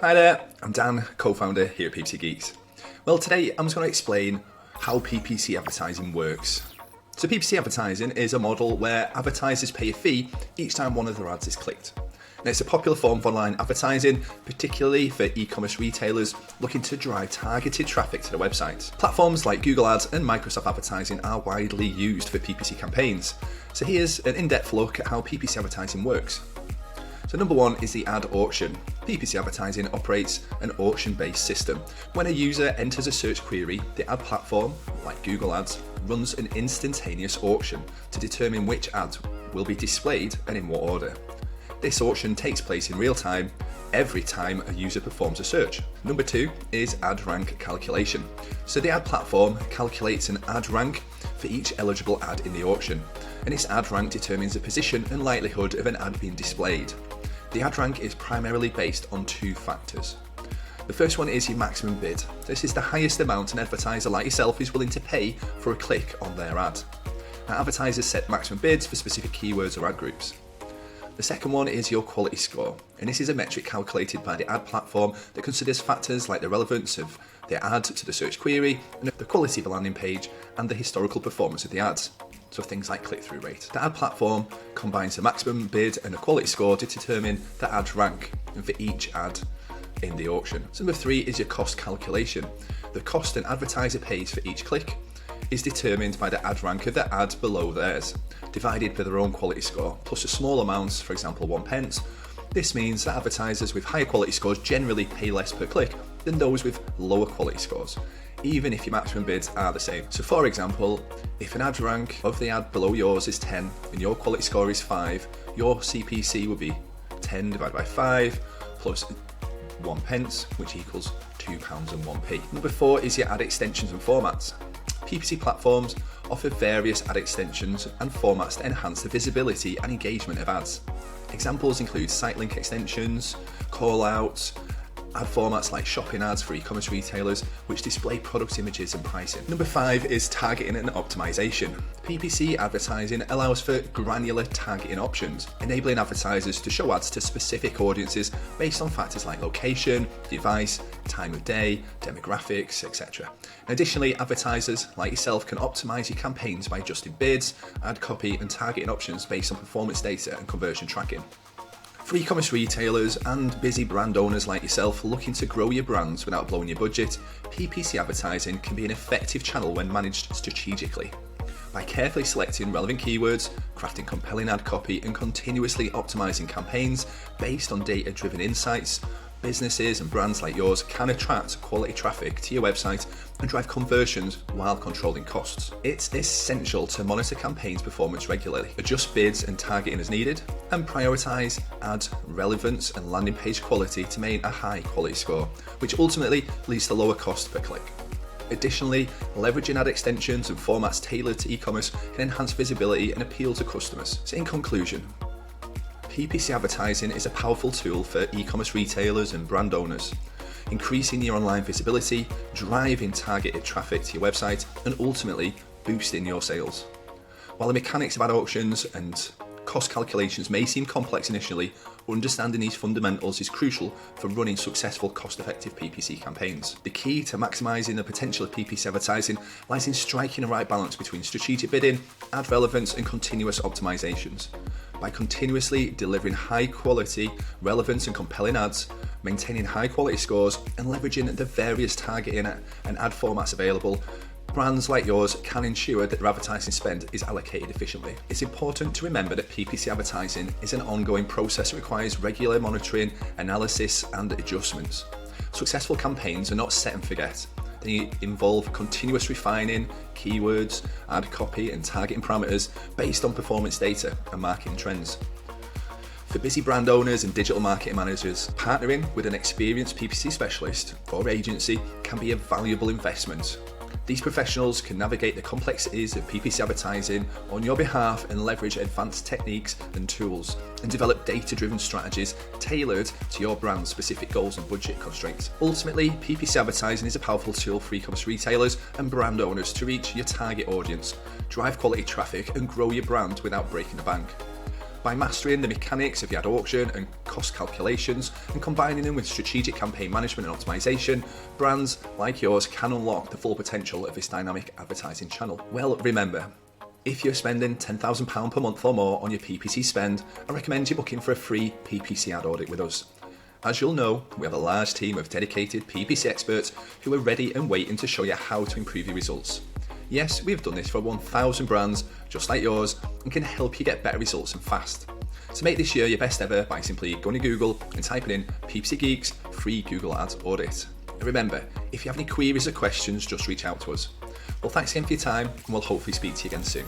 Hi there, I'm Dan, co-founder here at PPC Geeks. Well, today I'm just going to explain how PPC advertising works. So PPC advertising is a model where advertisers pay a fee each time one of their ads is clicked. And it's a popular form of online advertising, particularly for e-commerce retailers looking to drive targeted traffic to their websites. Platforms like Google Ads and Microsoft Advertising are widely used for PPC campaigns. So here's an in-depth look at how PPC advertising works. So number one is the ad auction. PPC advertising operates an auction-based system. When a user enters a search query, the ad platform, like Google Ads, runs an instantaneous auction to determine which ads will be displayed and in what order. This auction takes place in real time every time a user performs a search. Number two is ad rank calculation. So the ad platform calculates an ad rank for each eligible ad in the auction, and this ad rank determines the position and likelihood of an ad being displayed. The ad rank is primarily based on two factors. The first one is your maximum bid. This is the highest amount an advertiser like yourself is willing to pay for a click on their ad. Now, advertisers set maximum bids for specific keywords or ad groups. The second one is your quality score, and this is a metric calculated by the ad platform that considers factors like the relevance of the ad to the search query, and the quality of the landing page, and the historical performance of the ads. So things like click-through rate. The ad platform combines the maximum bid and the quality score to determine the ad rank and for each ad in the auction. So number three is your cost calculation. The cost an advertiser pays for each click is determined by the ad rank of the ad below theirs, divided by their own quality score, plus a small amount, for example 1 pence. This means that advertisers with higher quality scores generally pay less per click than those with lower quality scores, even if your maximum bids are the same. So for example, if an ad rank of the ad below yours is 10 and your quality score is 5, your CPC would be 10 divided by 5 plus 1 pence, which equals £2.01. Number four is your ad extensions and formats. PPC platforms offer various ad extensions and formats to enhance the visibility and engagement of ads. Examples include site link extensions, call-outs, ad formats like shopping ads for e-commerce retailers, which display product images and pricing. Number five is targeting and optimization. PPC advertising allows for granular targeting options, enabling advertisers to show ads to specific audiences based on factors like location, device, time of day, demographics, etc. Additionally, advertisers like yourself can optimize your campaigns by adjusting bids, ad copy, and targeting options based on performance data and conversion tracking. For e-commerce retailers and busy brand owners like yourself looking to grow your brands without blowing your budget, PPC advertising can be an effective channel when managed strategically. By carefully selecting relevant keywords, crafting compelling ad copy, and continuously optimizing campaigns based on data-driven insights, businesses and brands like yours can attract quality traffic to your website and drive conversions while controlling costs. It's essential to monitor campaigns' performance regularly, adjust bids and targeting as needed, and prioritize ad relevance and landing page quality to maintain a high quality score, which ultimately leads to lower cost per click. Additionally, leveraging ad extensions and formats tailored to e-commerce can enhance visibility and appeal to customers. So in conclusion, PPC advertising is a powerful tool for e-commerce retailers and brand owners, increasing your online visibility, driving targeted traffic to your website, and ultimately boosting your sales. While the mechanics of ad auctions and cost calculations may seem complex initially, understanding these fundamentals is crucial for running successful, cost-effective PPC campaigns. The key to maximizing the potential of PPC advertising lies in striking the right balance between strategic bidding, ad relevance, and continuous optimizations. By continuously delivering high-quality, relevant, and compelling ads, maintaining high-quality scores, and leveraging the various targeting and ad formats available, brands like yours can ensure that their advertising spend is allocated efficiently. It's important to remember that PPC advertising is an ongoing process that requires regular monitoring, analysis, and adjustments. Successful campaigns are not set and forget. They involve continuous refining, keywords, ad copy, and targeting parameters based on performance data and marketing trends. For busy brand owners and digital marketing managers, partnering with an experienced PPC specialist or agency can be a valuable investment. These professionals can navigate the complexities of PPC advertising on your behalf and leverage advanced techniques and tools, and develop data-driven strategies tailored to your brand's specific goals and budget constraints. Ultimately, PPC advertising is a powerful tool for e-commerce retailers and brand owners to reach your target audience, drive quality traffic, and grow your brand without breaking the bank. By mastering the mechanics of the ad auction and cost calculations and combining them with strategic campaign management and optimization, brands like yours can unlock the full potential of this dynamic advertising channel. Well, remember, if you're spending £10,000 per month or more on your PPC spend, I recommend you booking for a free PPC ad audit with us. As you'll know, we have a large team of dedicated PPC experts who are ready and waiting to show you how to improve your results. Yes, we've done this for 1,000 brands just like yours and can help you get better results and fast. So make this year your best ever by simply going to Google and typing in PPC Geeks free Google Ads audit. And remember, if you have any queries or questions, just reach out to us. Well, thanks again for your time, and we'll hopefully speak to you again soon.